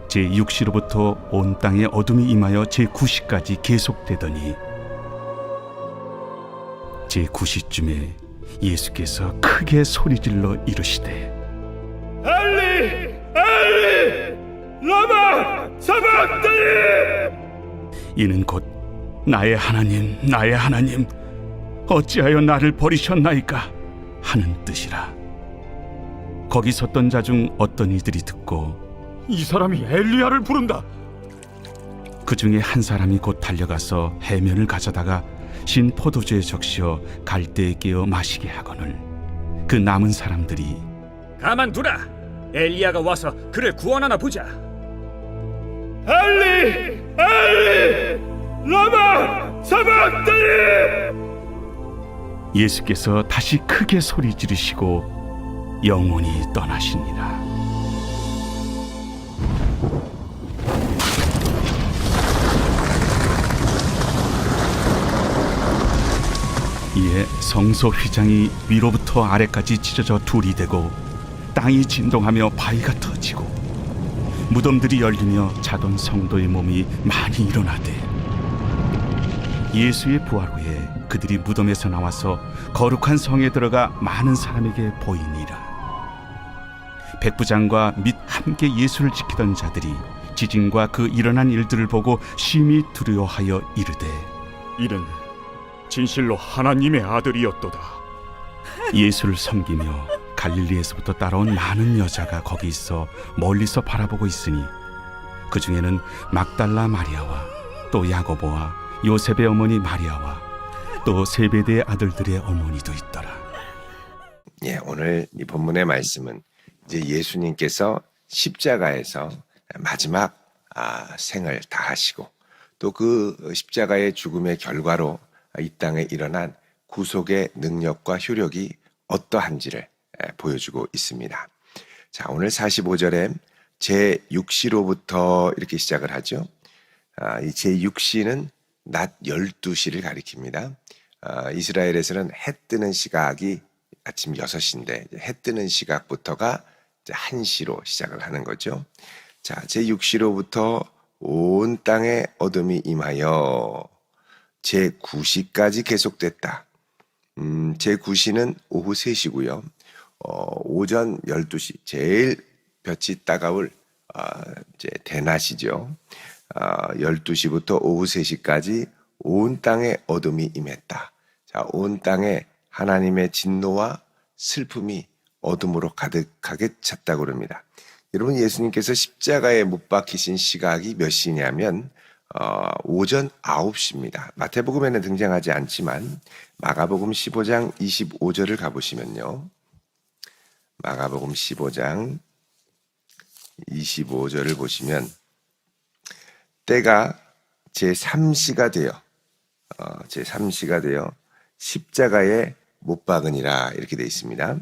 제6시로부터 온 땅에 어둠이 임하여 제9시까지 계속되더니 제9시쯤에 예수께서 크게 소리질러 이르시되 엘리 엘리 라마 사박다니. 이는 곧 나의 하나님 어찌하여 나를 버리셨나이까 하는 뜻이라. 거기 섰던 자 중 어떤 이들이 듣고 이 사람이 엘리야를 부른다. 그 중에 한 사람이 곧 달려가서 해면을 가져다가 신 포도주에 적시어 갈대에 끼어 마시게 하거늘 그 남은 사람들이 가만두라. 엘리야가 와서 그를 구원하나 보자. 엘리 엘리 라마 사박다니. 예수께서 다시 크게 소리 지르시고 영원히 떠나시니라. 이에 성소 휘장이 위로부터 아래까지 찢어져 둘이 되고 땅이 진동하며 바위가 터지고 무덤들이 열리며 자던 성도의 몸이 많이 일어나되 예수의 부활 후에 그들이 무덤에서 나와서 거룩한 성에 들어가 많은 사람에게 보이니라. 백부장과 및 함께 예수를 지키던 자들이 지진과 그 일어난 일들을 보고 심히 두려워하여 이르되 이는 진실로 하나님의 아들이었도다. 예수를 섬기며 갈릴리에서부터 따라온 많은 여자가 거기 있어 멀리서 바라보고 있으니 그 중에는 막달라 마리아와 또 야고보와 요셉의 어머니 마리아와 또 세베대의 아들들의 어머니도 있더라. 예, 오늘 이 본문의 말씀은 이제 예수님께서 십자가에서 마지막 생을 다하시고 또 그 십자가의 죽음의 결과로 이 땅에 일어난 구속의 능력과 효력이 어떠한지를 보여주고 있습니다. 자, 오늘 45절에 제6시로부터 이렇게 시작을 하죠. 이 제6시는 낮 12시를 가리킵니다. 이스라엘에서는 해 뜨는 시각이 아침 6시인데 해 뜨는 시각부터가 이제 1시로 시작을 하는 거죠. 자, 제6시로부터 온 땅에 어둠이 임하여 제9시까지 계속됐다. 제9시는 오후 3시고요. 오전 12시, 제일 볕이 따가울 이제 대낮이죠. 12시부터 오후 3시까지 온 땅에 어둠이 임했다. 자, 온 땅에 하나님의 진노와 슬픔이 어둠으로 가득하게 찼다고 그럽니다. 여러분, 예수님께서 십자가에 못 박히신 시각이 몇 시냐면 오전 9시입니다. 마태복음에는 등장하지 않지만 마가복음 15장 25절을 가보시면요. 마가복음 15장 25절을 보시면 때가 제3시가 되어 십자가에 못 박으니라 이렇게 되어 있습니다.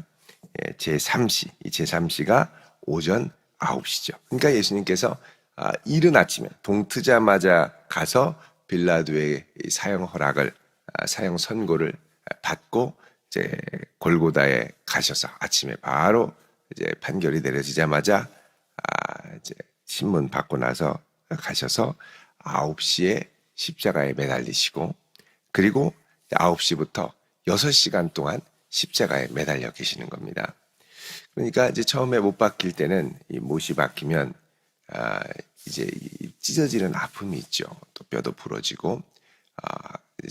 제3시, 이 제3시가 오전 9시죠. 그러니까 예수님께서 이른 아침에 동 트자마자 가서 빌라도의 사형 허락을 사형 선고를 받고 이제 골고다에 가셔서 아침에 바로 이제 판결이 내려지자마자 이제 신문 받고 나서 가셔서 9시에 십자가에 매달리시고 그리고 9시부터 6시간 동안 십자가에 매달려 계시는 겁니다. 그러니까 이제 처음에 못 박힐 때는 이 못이 박히면 이제 찢어지는 아픔이 있죠. 또 뼈도 부러지고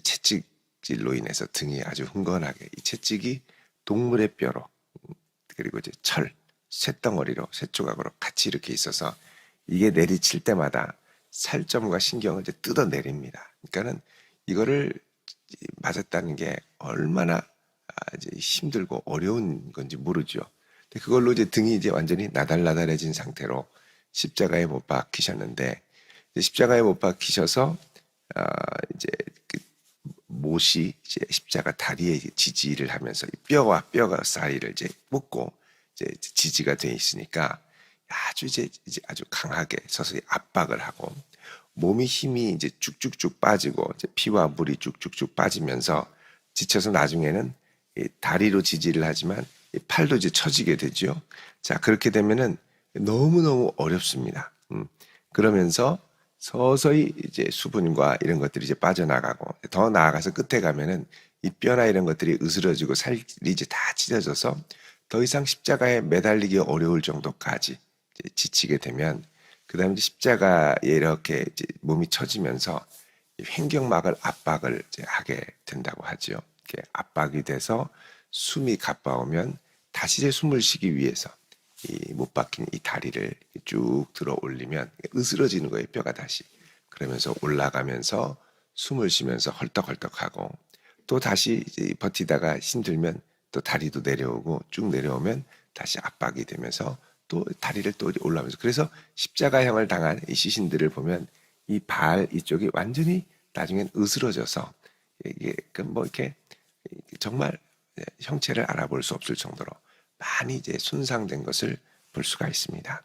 채찍질로 인해서 등이 아주 흥건하게 이 채찍이 동물의 뼈로 그리고 이제 쇳덩어리로 쇳조각으로 같이 이렇게 있어서 이게 내리칠 때마다 살점과 신경을 이제 뜯어내립니다. 그러니까는 이거를 맞았다는 게 얼마나 이제 힘들고 어려운 건지 모르죠. 근데 그걸로 이제 등이 이제 완전히 나달나달해진 상태로 십자가에 못 박히셨는데 십자가에 못 박히셔서 이제 그 못이 이제 십자가 다리에 지지를 하면서 뼈와 사이를 이제 묶고 이제 지지가 돼 있으니까 아주 이제 아주 강하게 서서히 압박을 하고 몸이 힘이 이제 쭉쭉쭉 빠지고 이제 피와 물이 쭉쭉쭉 빠지면서 지쳐서 나중에는 다리로 지지를 하지만 팔도 이제 처지게 되죠. 자, 그렇게 되면은 너무너무 어렵습니다. 그러면서 서서히 이제 수분과 이런 것들이 이제 빠져나가고 더 나아가서 끝에 가면은 이 뼈나 이런 것들이 으스러지고 살이 이제 다 찢어져서 더 이상 십자가에 매달리기 어려울 정도까지 이제 지치게 되면 그다음에 이제 십자가에 이렇게 이제 몸이 처지면서 이 횡격막을 압박을 이제 하게 된다고 하죠. 이렇게 압박이 돼서 숨이 가빠오면 다시 이제 숨을 쉬기 위해서 이 못 박힌 이 다리를 쭉 들어 올리면 으스러지는 거예요, 뼈가 다시. 그러면서 올라가면서 숨을 쉬면서 헐떡헐떡하고 또 다시 이제 버티다가 힘들면 또 다리도 내려오고 쭉 내려오면 다시 압박이 되면서 또 다리를 또 올라오면서 그래서 십자가형을 당한 이 시신들을 보면 이 발 이쪽이 완전히 나중엔 으스러져서 이게 뭐 이렇게 정말 형체를 알아볼 수 없을 정도로 많이 이제 손상된 것을 볼 수가 있습니다.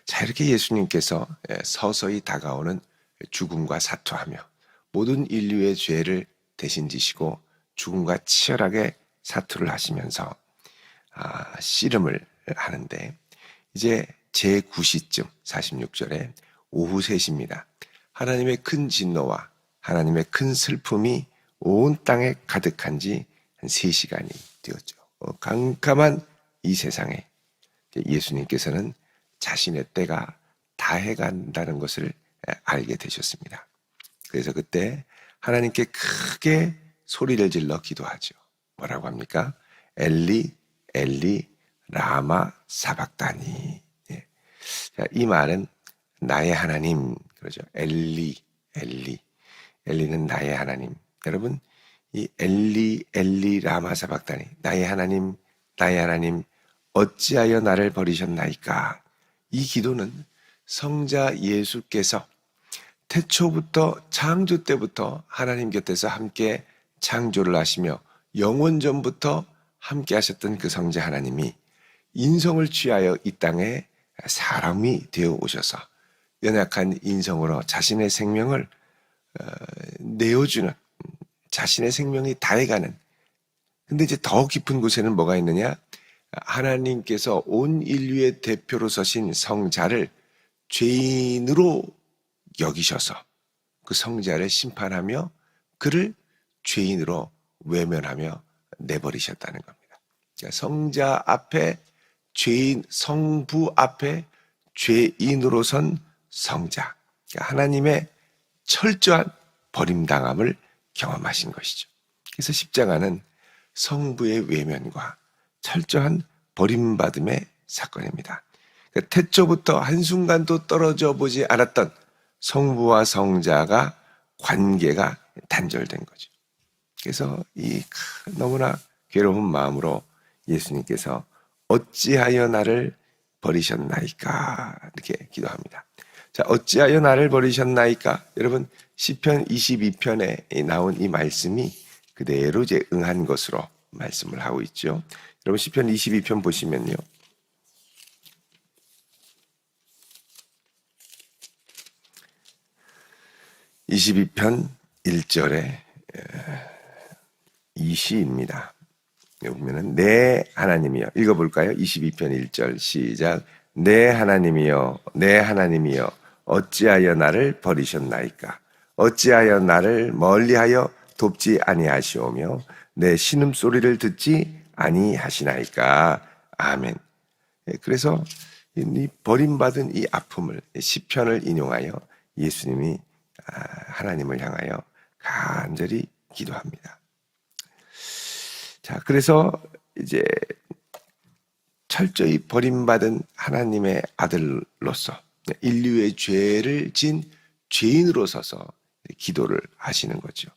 자, 이렇게 예수님께서 서서히 다가오는 죽음과 사투하며 모든 인류의 죄를 대신 지시고 죽음과 치열하게 사투를 하시면서 씨름을 하는데 이제 제9시쯤 46절에 오후 3시입니다. 하나님의 큰 진노와 하나님의 큰 슬픔이 온 땅에 가득한 지 한 3시간이 되었죠. 캄캄한 이 세상에 예수님께서는 자신의 때가 다해간다는 것을 알게 되셨습니다. 그래서 그때 하나님께 크게 소리를 질러 기도하죠. 뭐라고 합니까? 엘리 엘리 라마 사박다니. 자, 이 말은 나의 하나님 그러죠. 엘리는 나의 하나님. 여러분 이 엘리 라마 사박다니 나의 하나님 어찌하여 나를 버리셨나이까. 이 기도는 성자 예수께서 태초부터 창조 때부터 하나님 곁에서 함께 창조를 하시며 영원전부터 함께 하셨던 그 성자 하나님이 인성을 취하여 이 땅에 사람이 되어 오셔서 연약한 인성으로 자신의 생명을 내어주는 자신의 생명이 다해가는. 근데 이제 더 깊은 곳에는 뭐가 있느냐? 하나님께서 온 인류의 대표로 서신 성자를 죄인으로 여기셔서 그 성자를 심판하며 그를 죄인으로 외면하며 내버리셨다는 겁니다. 그러니까 성자 앞에 죄인, 성부 앞에 죄인으로 선 성자. 그러니까 하나님의 철저한 버림당함을 경험하신 것이죠. 그래서 십자가는 성부의 외면과 철저한 버림받음의 사건입니다. 그러니까 태초부터 한순간도 떨어져 보지 않았던 성부와 성자가 관계가 단절된 거죠. 그래서 이 너무나 괴로운 마음으로 예수님께서 어찌하여 나를 버리셨나이까 이렇게 기도합니다. 자, 어찌하여 나를 버리셨나이까? 여러분 시편 22편에 나온 이 말씀이 그대로 이제 응한 것으로 말씀을 하고 있죠. 여러분 시편 22편 보시면요. (22편) 1절에 이 시입니다. 여기 보면은 내 하나님이여. 읽어볼까요? 22편 1절 시작. 내 하나님이여 내 하나님이여 어찌하여 나를 버리셨나이까. 어찌하여 나를 멀리하여 돕지 아니하시오며 내 신음소리를 듣지 아니하시나이까. 아멘. 그래서 이 버림받은 이 아픔을 시편을 인용하여 예수님이 하나님을 향하여 간절히 기도합니다. 자, 그래서 이제 철저히 버림받은 하나님의 아들로서 인류의 죄를 진 죄인으로 서서 기도를 하시는 거죠.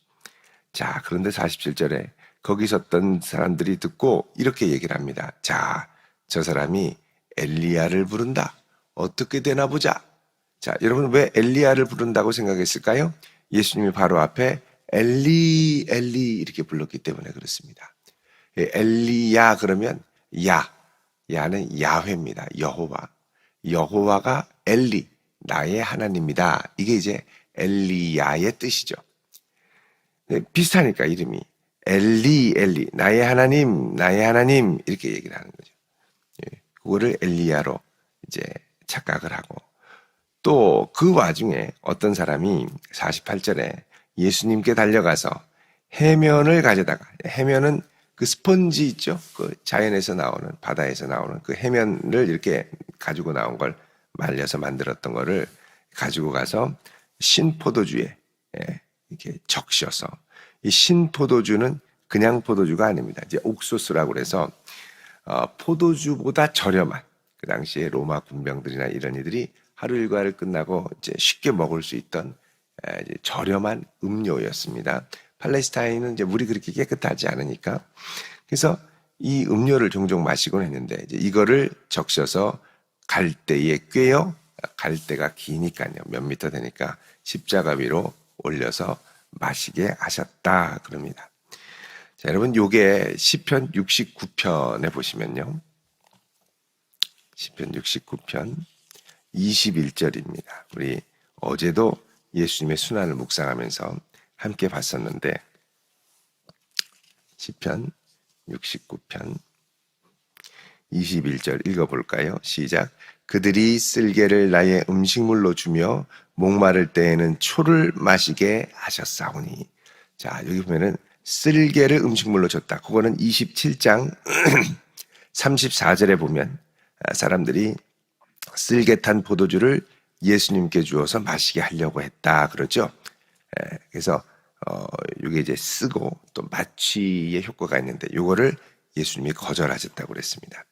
자, 그런데 47절에 거기 섰던 사람들이 듣고 이렇게 얘기를 합니다. 자, 저 사람이 엘리야를 부른다. 어떻게 되나 보자. 자, 여러분 왜 엘리야를 부른다고 생각했을까요? 예수님이 바로 앞에 엘리 엘리 이렇게 불렀기 때문에 그렇습니다. 엘리야 그러면 야는 야훼입니다. 여호와가 엘리 나의 하나님이다. 이게 이제 엘리야의 뜻이죠. 비슷하니까 이름이 엘리 나의 하나님 이렇게 얘기를 하는 거죠. 그거를 엘리야로 이제 착각을 하고 또 그 와중에 어떤 사람이 48절에 예수님께 달려가서 해면을 가져다가, 해면은 그 스펀지 있죠? 그 자연에서 나오는, 바다에서 나오는 그 해면을 이렇게 가지고 나온 걸 말려서 만들었던 거를 가지고 가서 신포도주에 이렇게 적셔서, 이 신포도주는 그냥 포도주가 아닙니다. 이제 옥수수라고 그래서 포도주보다 저렴한, 그 당시에 로마 군병들이나 이런 이들이 하루 일과를 끝나고 이제 쉽게 먹을 수 있던 이제 저렴한 음료였습니다. 팔레스타인은 이제 물이 그렇게 깨끗하지 않으니까, 그래서 이 음료를 종종 마시곤 했는데, 이제 이거를 적셔서 갈대에 꿰어, 갈대가 기니까요, 몇 미터 되니까 십자가 위로 올려서 마시게 하셨다 그럽니다. 자, 여러분, 요게 시편 69편에 보시면요, 시편 69편 21절입니다. 우리 어제도 예수님의 순환을 묵상하면서 함께 봤었는데, 시편 69편 21절 읽어볼까요? 시작. 그들이 쓸개를 나의 음식물로 주며 목마를 때에는 초를 마시게 하셨사오니. 자, 여기 보면은 쓸개를 음식물로 줬다. 그거는 27장 34절에 보면 사람들이 쓸개 탄 포도주를 예수님께 주어서 마시게 하려고 했다 그러죠. 그래서 이게 이제 쓰고 또 마취의 효과가 있는데, 요거를 예수님이 거절하셨다고 그랬습니다.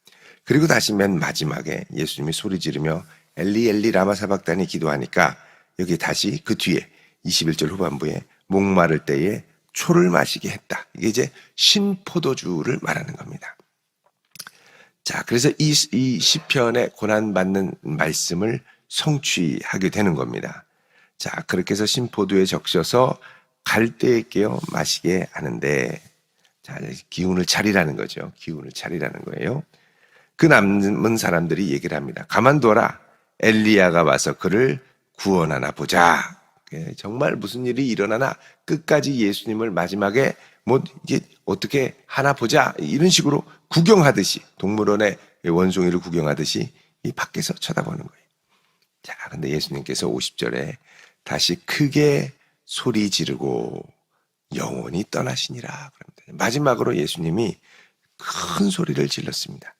그리고 다시 맨 마지막에 예수님이 소리 지르며 엘리 엘리 라마 사박단이 기도하니까, 여기 다시 그 뒤에 21절 후반부에 목마를 때에 초를 마시게 했다. 이게 이제 신포도주를 말하는 겁니다. 자, 그래서 이 시편에 고난받는 말씀을 성취하게 되는 겁니다. 자, 그렇게 해서 신포도에 적셔서 갈대에 깨어 마시게 하는데, 자, 기운을 차리라는 거죠. 기운을 차리라는 거예요. 그 남은 사람들이 얘기를 합니다. 가만둬라. 엘리야가 와서 그를 구원하나 보자. 정말 무슨 일이 일어나나 끝까지 예수님을 마지막에 뭐 이게 어떻게 하나 보자, 이런 식으로 구경하듯이, 동물원의 원숭이를 구경하듯이 이 밖에서 쳐다보는 거예요. 자, 근데 예수님께서 50절에 다시 크게 소리 지르고 영원히 떠나시니라 그럽니다. 마지막으로 예수님이 큰 소리를 질렀습니다.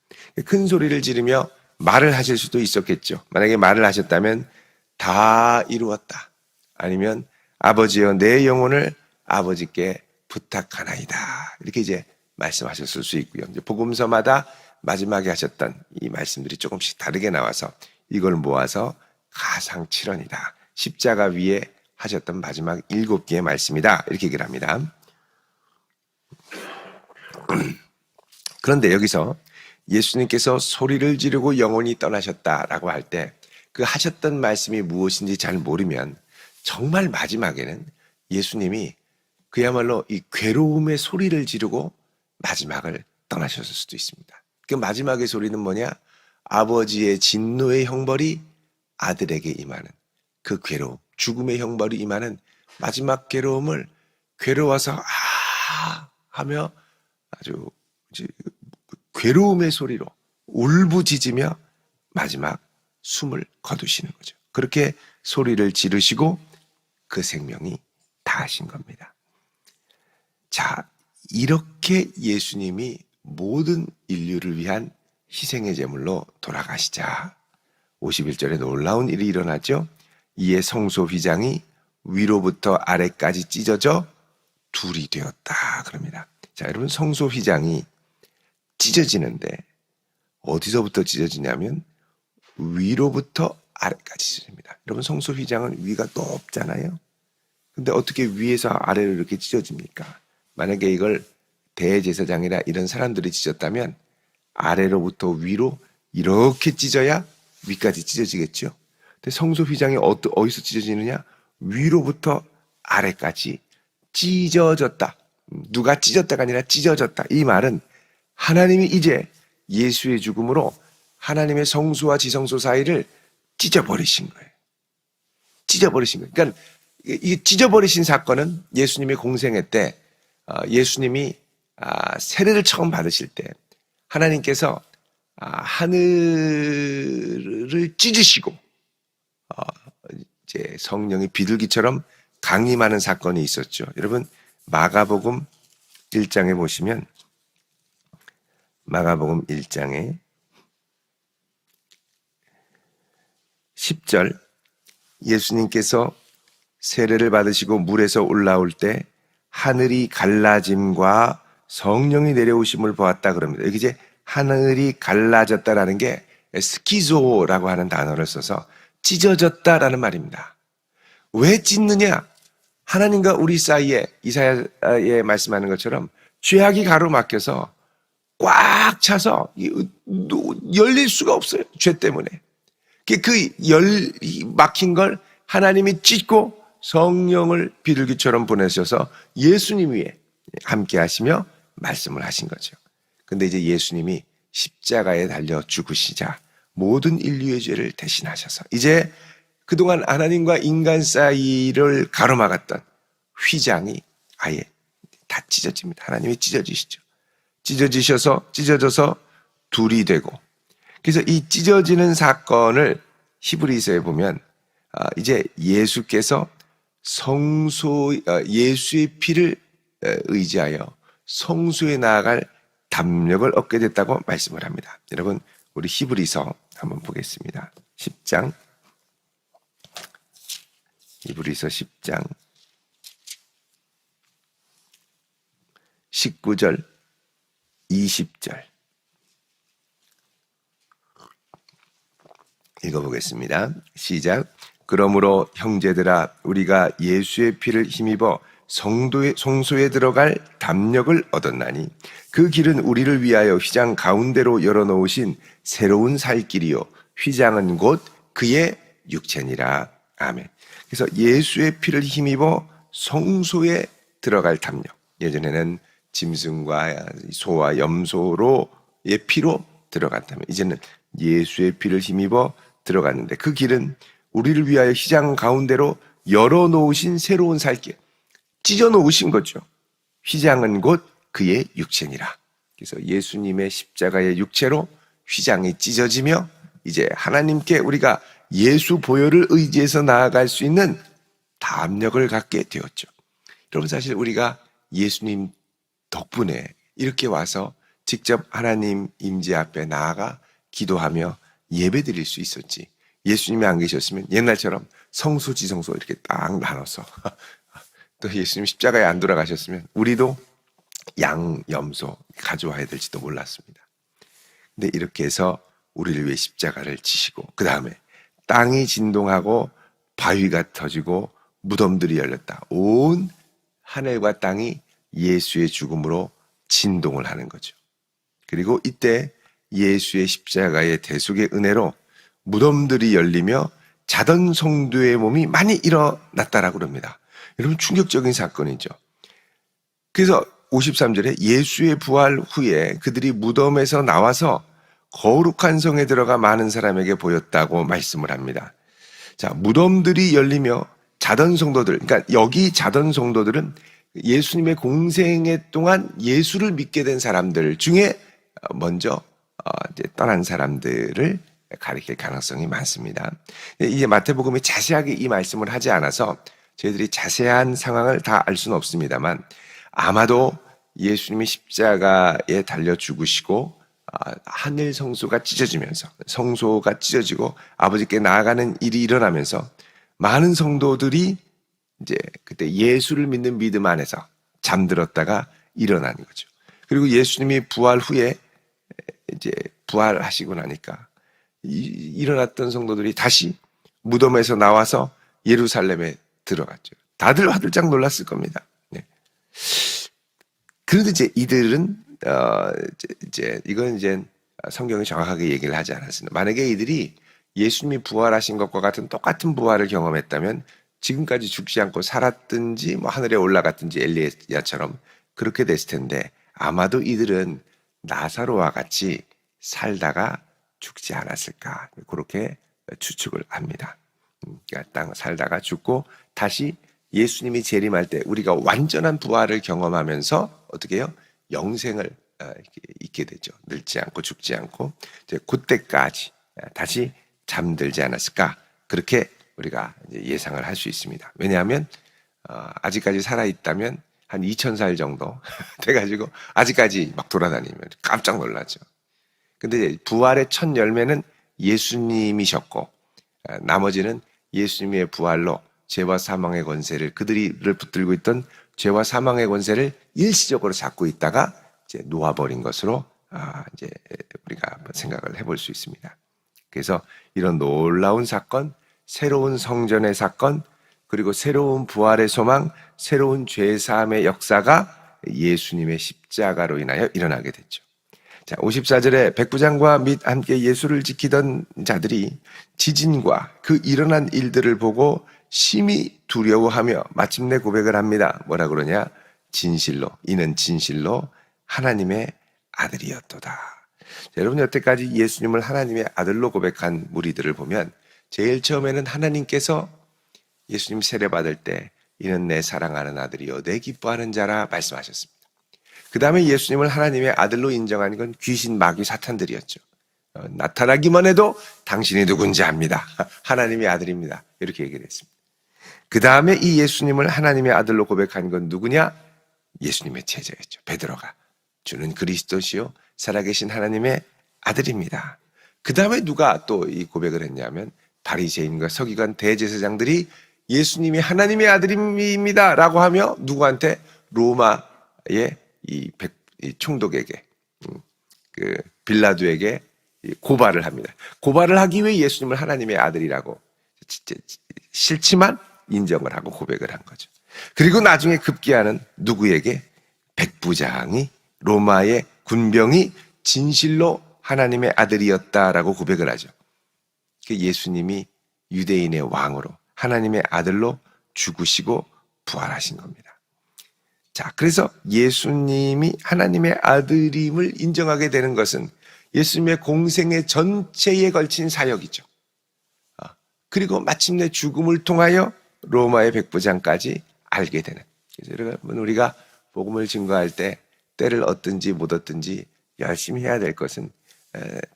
큰 소리를 지르며 말을 하실 수도 있었겠죠. 만약에 말을 하셨다면 다 이루었다, 아니면 아버지여 내 영혼을 아버지께 부탁하나이다, 이렇게 이제 말씀하셨을 수 있고요. 이제 복음서마다 마지막에 하셨던 이 말씀들이 조금씩 다르게 나와서 이걸 모아서 가상칠언이다, 십자가 위에 하셨던 마지막 7개의 말씀이다, 이렇게 얘기를 합니다. 그런데 여기서 예수님께서 소리를 지르고 영원히 떠나셨다라고 할 때 그 하셨던 말씀이 무엇인지 잘 모르면 정말 마지막에는 예수님이 그야말로 이 괴로움의 소리를 지르고 마지막을 떠나셨을 수도 있습니다. 그 마지막의 소리는 뭐냐? 아버지의 진노의 형벌이 아들에게 임하는 그 괴로움, 죽음의 형벌이 임하는 마지막 괴로움을 괴로워서 하며 아주 괴로움의 소리로 울부짖으며 마지막 숨을 거두시는 거죠. 그렇게 소리를 지르시고 그 생명이 다하신 겁니다. 자, 이렇게 예수님이 모든 인류를 위한 희생의 제물로 돌아가시자 51절에 놀라운 일이 일어나죠. 이에 성소 휘장이 위로부터 아래까지 찢어져 둘이 되었다 그럽니다. 자, 여러분, 성소 휘장이 찢어지는데 어디서부터 찢어지냐면 위로부터 아래까지 찢어집니다. 여러분, 성소 휘장은 위가 높잖아요. 근데 어떻게 위에서 아래로 이렇게 찢어집니까? 만약에 이걸 대제사장이나 이런 사람들이 찢었다면 아래로부터 위로 이렇게 찢어야 위까지 찢어지겠죠. 근데 성소 휘장이 어디서 찢어지느냐? 위로부터 아래까지 찢어졌다. 누가 찢었다가 아니라 찢어졌다. 이 말은 하나님이 이제 예수의 죽음으로 하나님의 성소와 지성소 사이를 찢어버리신 거예요. 찢어버리신 거예요. 그러니까 이 찢어버리신 사건은 예수님의 공생애 때 예수님이 세례를 처음 받으실 때 하나님께서 하늘을 찢으시고 이제 성령이 비둘기처럼 강림하는 사건이 있었죠. 여러분 마가복음 1장에 보시면 마가복음 1장에 10절 예수님께서 세례를 받으시고 물에서 올라올 때 하늘이 갈라짐과 성령이 내려오심을 보았다 그럽니다. 여기 이제 하늘이 갈라졌다라는 게 스키조라고 하는 단어를 써서 찢어졌다라는 말입니다. 왜 찢느냐? 하나님과 우리 사이에 이사야에 말씀하는 것처럼 죄악이 가로막혀서 꽉 차서 열릴 수가 없어요. 죄 때문에. 막힌 걸 하나님이 찢고 성령을 비둘기처럼 보내셔서 예수님 위에 함께 하시며 말씀을 하신 거죠. 근데 이제 예수님이 십자가에 달려 죽으시자 모든 인류의 죄를 대신하셔서 이제 그동안 하나님과 인간 사이를 가로막았던 휘장이 아예 다 찢어집니다. 하나님이 찢어지시죠. 찢어져서 둘이 되고, 그래서 이 찢어지는 사건을 히브리서에 보면 이제 예수께서 예수의 피를 의지하여 성소에 나아갈 담력을 얻게 됐다고 말씀을 합니다. 여러분 우리 히브리서 한번 보겠습니다. 10장 히브리서 10장 19절 20절 읽어보겠습니다. 시작. 그러므로 형제들아 우리가 예수의 피를 힘입어 성소에 들어갈 담력을 얻었나니 그 길은 우리를 위하여 휘장 가운데로 열어놓으신 새로운 살 길이요 휘장은 곧 그의 육체니라. 아멘. 그래서 예수의 피를 힘입어 성소에 들어갈 담력, 예전에는 짐승과 소와 염소로의 피로 들어갔다면 이제는 예수의 피를 힘입어 들어갔는데 그 길은 우리를 위하여 휘장 가운데로 열어놓으신 새로운 살길, 찢어놓으신 거죠. 휘장은 곧 그의 육체니라. 그래서 예수님의 십자가의 육체로 휘장이 찢어지며 이제 하나님께 우리가 예수 보혈을 의지해서 나아갈 수 있는 담력을 갖게 되었죠. 여러분 사실 우리가 예수님 덕분에 이렇게 와서 직접 하나님 임재 앞에 나아가 기도하며 예배드릴 수 있었지. 예수님이 안 계셨으면 옛날처럼 성소 지성소 이렇게 딱 나눠서 또 예수님 십자가에 안 돌아가셨으면 우리도 양, 염소 가져와야 될지도 몰랐습니다. 근데 이렇게 해서 우리를 위해 십자가를 지시고 그 다음에 땅이 진동하고 바위가 터지고 무덤들이 열렸다. 온 하늘과 땅이 예수의 죽음으로 진동을 하는 거죠. 그리고 이때 예수의 십자가의 대속의 은혜로 무덤들이 열리며 자던 성도의 몸이 많이 일어났다라고 그럽니다. 여러분 충격적인 사건이죠. 그래서 53절에 예수의 부활 후에 그들이 무덤에서 나와서 거룩한 성에 들어가 많은 사람에게 보였다고 말씀을 합니다. 자, 무덤들이 열리며 자던 성도들, 그러니까 여기 자던 성도들은 예수님의 공생애 동안 예수를 믿게 된 사람들 중에 먼저 이제 떠난 사람들을 가리킬 가능성이 많습니다. 이제 마태복음이 자세하게 이 말씀을 하지 않아서 저희들이 자세한 상황을 다 알 수는 없습니다만 아마도 예수님이 십자가에 달려 죽으시고 하늘 성소가 찢어지면서 성소가 찢어지고 아버지께 나아가는 일이 일어나면서 많은 성도들이 이제 그때 예수를 믿는 믿음 안에서 잠들었다가 일어나는 거죠. 그리고 예수님이 부활 후에 이제 부활하시고 나니까 일어났던 성도들이 다시 무덤에서 나와서 예루살렘에 들어갔죠. 다들 화들짝 놀랐을 겁니다. 네. 그런데 이제 이들은 이건 이제 성경이 정확하게 얘기를 하지 않았습니다. 만약에 이들이 예수님이 부활하신 것과 같은 똑같은 부활을 경험했다면 지금까지 죽지 않고 살았든지 뭐 하늘에 올라갔든지 엘리야처럼 그렇게 됐을 텐데 아마도 이들은 나사로와 같이 살다가 죽지 않았을까 그렇게 추측을 합니다. 그러니까 땅 살다가 죽고 다시 예수님이 재림할 때 우리가 완전한 부활을 경험하면서 어떻게 해요? 영생을 잊게 되죠. 늙지 않고 죽지 않고 이제 그때까지 다시 잠들지 않았을까 그렇게 우리가 이제 예상을 할 수 있습니다. 왜냐하면 아직까지 살아있다면 한 2000살 정도 돼가지고 아직까지 막 돌아다니면 깜짝 놀라죠. 근데 부활의 첫 열매는 예수님이셨고 나머지는 예수님의 부활로 죄와 사망의 권세를 그들을 붙들고 있던 죄와 사망의 권세를 일시적으로 잡고 있다가 이제 놓아버린 것으로 이제 우리가 한번 생각을 해볼 수 있습니다. 그래서 이런 놀라운 사건, 새로운 성전의 사건, 그리고 새로운 부활의 소망, 새로운 죄사함의 역사가 예수님의 십자가로 인하여 일어나게 됐죠. 자, 54절에 백부장과 및 함께 예수를 지키던 자들이 지진과 그 일어난 일들을 보고 심히 두려워하며 마침내 고백을 합니다. 뭐라 그러냐? 진실로, 이는 진실로 하나님의 아들이었도다. 자, 여러분 여태까지 예수님을 하나님의 아들로 고백한 무리들을 보면 제일 처음에는 하나님께서 예수님 세례받을 때 이는 내 사랑하는 아들이요 내 기뻐하는 자라 말씀하셨습니다. 그 다음에 예수님을 하나님의 아들로 인정한 건 귀신, 마귀, 사탄들이었죠. 나타나기만 해도 당신이 누군지 압니다. 하나님의 아들입니다. 이렇게 얘기를 했습니다. 그 다음에 이 예수님을 하나님의 아들로 고백한 건 누구냐? 예수님의 제자였죠. 베드로가. 주는 그리스도시요 살아계신 하나님의 아들입니다. 그 다음에 누가 또 이 고백을 했냐면 바리새인과 서기관 대제사장들이 예수님이 하나님의 아들입니다 라고 하며 누구한테? 로마의 이 총독에게 그 빌라도에게 고발을 합니다. 고발을 하기 위해 예수님을 하나님의 아들이라고 싫지만 인정을 하고 고백을 한 거죠. 그리고 나중에 급기야는 누구에게? 백부장이 로마의 군병이 진실로 하나님의 아들이었다라고 고백을 하죠. 예수님이 유대인의 왕으로 하나님의 아들로 죽으시고 부활하신 겁니다. 자, 그래서 예수님이 하나님의 아들임을 인정하게 되는 것은 예수님의 공생의 전체에 걸친 사역이죠. 그리고 마침내 죽음을 통하여 로마의 백부장까지 알게 되는. 그래서 여러분 우리가 복음을 증거할 때 때를 얻든지 못 얻든지 열심히 해야 될 것은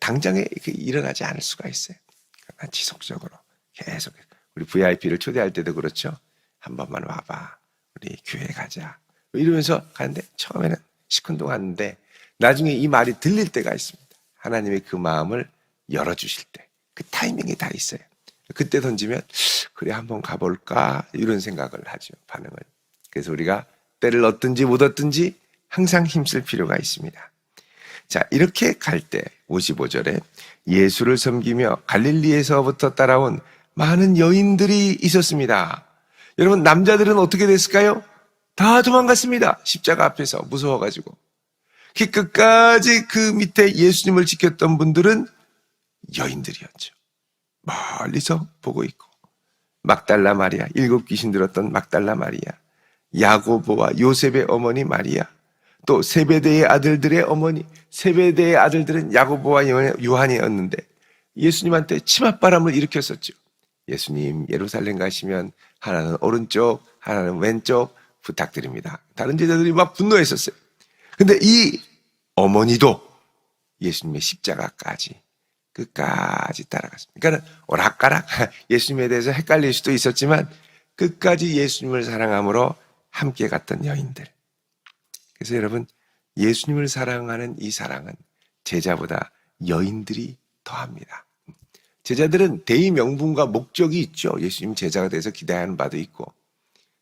당장에 일어나지 않을 수가 있어요. 그러니까 지속적으로 계속 우리 VIP를 초대할 때도 그렇죠. 한 번만 와봐. 우리 교회 가자. 이러면서 가는데 처음에는 시큰둥하는데 나중에 이 말이 들릴 때가 있습니다. 하나님의 그 마음을 열어주실 때. 그 타이밍이 다 있어요. 그때 던지면 그래 한번 가볼까 이런 생각을 하죠. 반응을. 그래서 우리가 때를 얻든지 못 얻든지 항상 힘쓸 필요가 있습니다. 자, 이렇게 갈 때 55절에 예수를 섬기며 갈릴리에서부터 따라온 많은 여인들이 있었습니다. 여러분 남자들은 어떻게 됐을까요? 다 도망갔습니다. 십자가 앞에서 무서워가지고. 끝까지 그 밑에 예수님을 지켰던 분들은 여인들이었죠. 멀리서 보고 있고 막달라 마리아, 7 귀신 들었던 막달라 마리아, 야고보와 요셉의 어머니 마리아, 또 세베대의 아들들의 어머니, 세베대의 아들들은 야고보와 요한이었는데 예수님한테 치맛바람을 일으켰었죠. 예수님 예루살렘 가시면 하나는 오른쪽, 하나는 왼쪽 부탁드립니다. 다른 제자들이 막 분노했었어요. 근데 이 어머니도 예수님의 십자가까지 끝까지 따라갔습니다. 그러니까 오락가락 예수님에 대해서 헷갈릴 수도 있었지만 끝까지 예수님을 사랑함으로 함께 갔던 여인들. 그래서 여러분 예수님을 사랑하는 이 사랑은 제자보다 여인들이 더합니다. 제자들은 대의 명분과 목적이 있죠. 예수님 제자가 돼서 기대하는 바도 있고.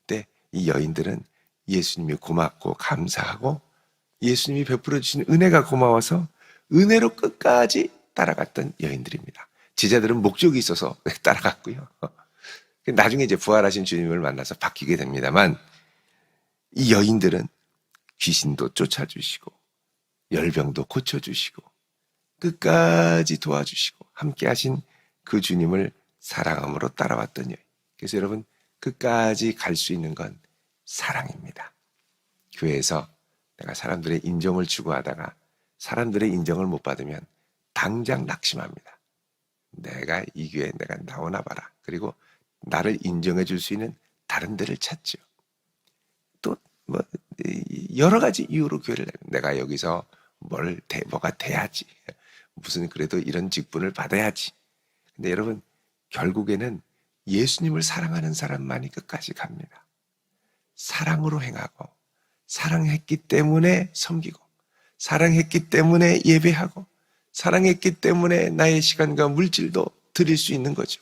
근데 이 여인들은 예수님이 고맙고 감사하고 예수님이 베풀어 주신 은혜가 고마워서 은혜로 끝까지 따라갔던 여인들입니다. 제자들은 목적이 있어서 따라갔고요. 나중에 이제 부활하신 주님을 만나서 바뀌게 됩니다만 이 여인들은 귀신도 쫓아주시고 열병도 고쳐주시고 끝까지 도와주시고 함께 하신 그 주님을 사랑함으로 따라왔던 여인. 그래서 여러분 끝까지 갈 수 있는 건 사랑입니다. 교회에서 내가 사람들의 인정을 추구하다가 사람들의 인정을 못 받으면 당장 낙심합니다. 내가 이 교회에 내가 나오나 봐라. 그리고 나를 인정해 줄 수 있는 다른 데를 찾죠. 또 뭐 여러 가지 이유로 교회를 내가 여기서 뭐가 돼야지. 무슨 그래도 이런 직분을 받아야지. 근데 여러분 결국에는 예수님을 사랑하는 사람만이 끝까지 갑니다. 사랑으로 행하고, 사랑했기 때문에 섬기고, 사랑했기 때문에 예배하고, 사랑했기 때문에 나의 시간과 물질도 드릴 수 있는 거죠.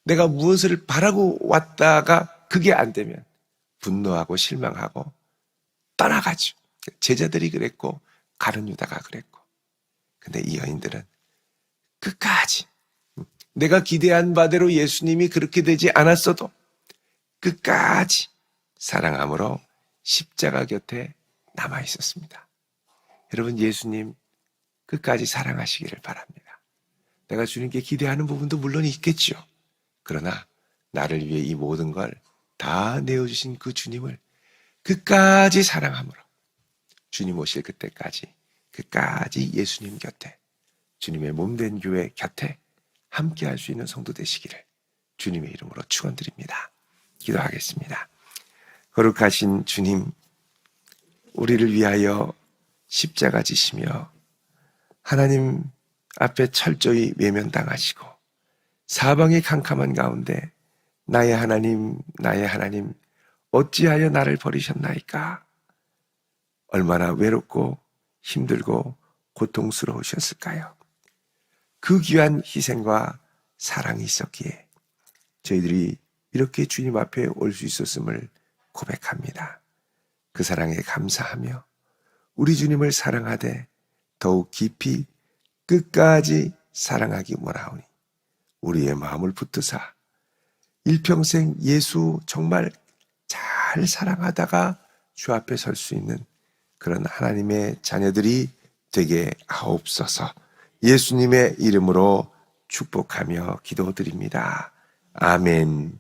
내가 무엇을 바라고 왔다가 그게 안 되면 분노하고 실망하고 떠나가죠. 제자들이 그랬고 가룟 유다가 그랬고. 근데 이 여인들은 끝까지 내가 기대한 바대로 예수님이 그렇게 되지 않았어도 끝까지 사랑함으로 십자가 곁에 남아 있었습니다. 여러분, 예수님 끝까지 사랑하시기를 바랍니다. 내가 주님께 기대하는 부분도 물론 있겠죠. 그러나 나를 위해 이 모든 걸 다 내어주신 그 주님을 끝까지 사랑함으로 주님 오실 그때까지 끝까지 예수님 곁에, 주님의 몸된 교회 곁에 함께 할 수 있는 성도 되시기를 주님의 이름으로 축원드립니다. 기도하겠습니다. 거룩하신 주님, 우리를 위하여 십자가 지시며 하나님 앞에 철저히 외면당하시고 사방이 캄캄한 가운데 나의 하나님, 나의 하나님, 어찌하여 나를 버리셨나이까? 얼마나 외롭고 힘들고 고통스러우셨을까요? 그 귀한 희생과 사랑이 있었기에 저희들이 이렇게 주님 앞에 올 수 있었음을 고백합니다. 그 사랑에 감사하며 우리 주님을 사랑하되 더욱 깊이 끝까지 사랑하기 원하오니 우리의 마음을 붙드사 일평생 예수 정말 잘 사랑하다가 주 앞에 설 수 있는 그런 하나님의 자녀들이 되게 하옵소서. 예수님의 이름으로 축복하며 기도드립니다. 아멘.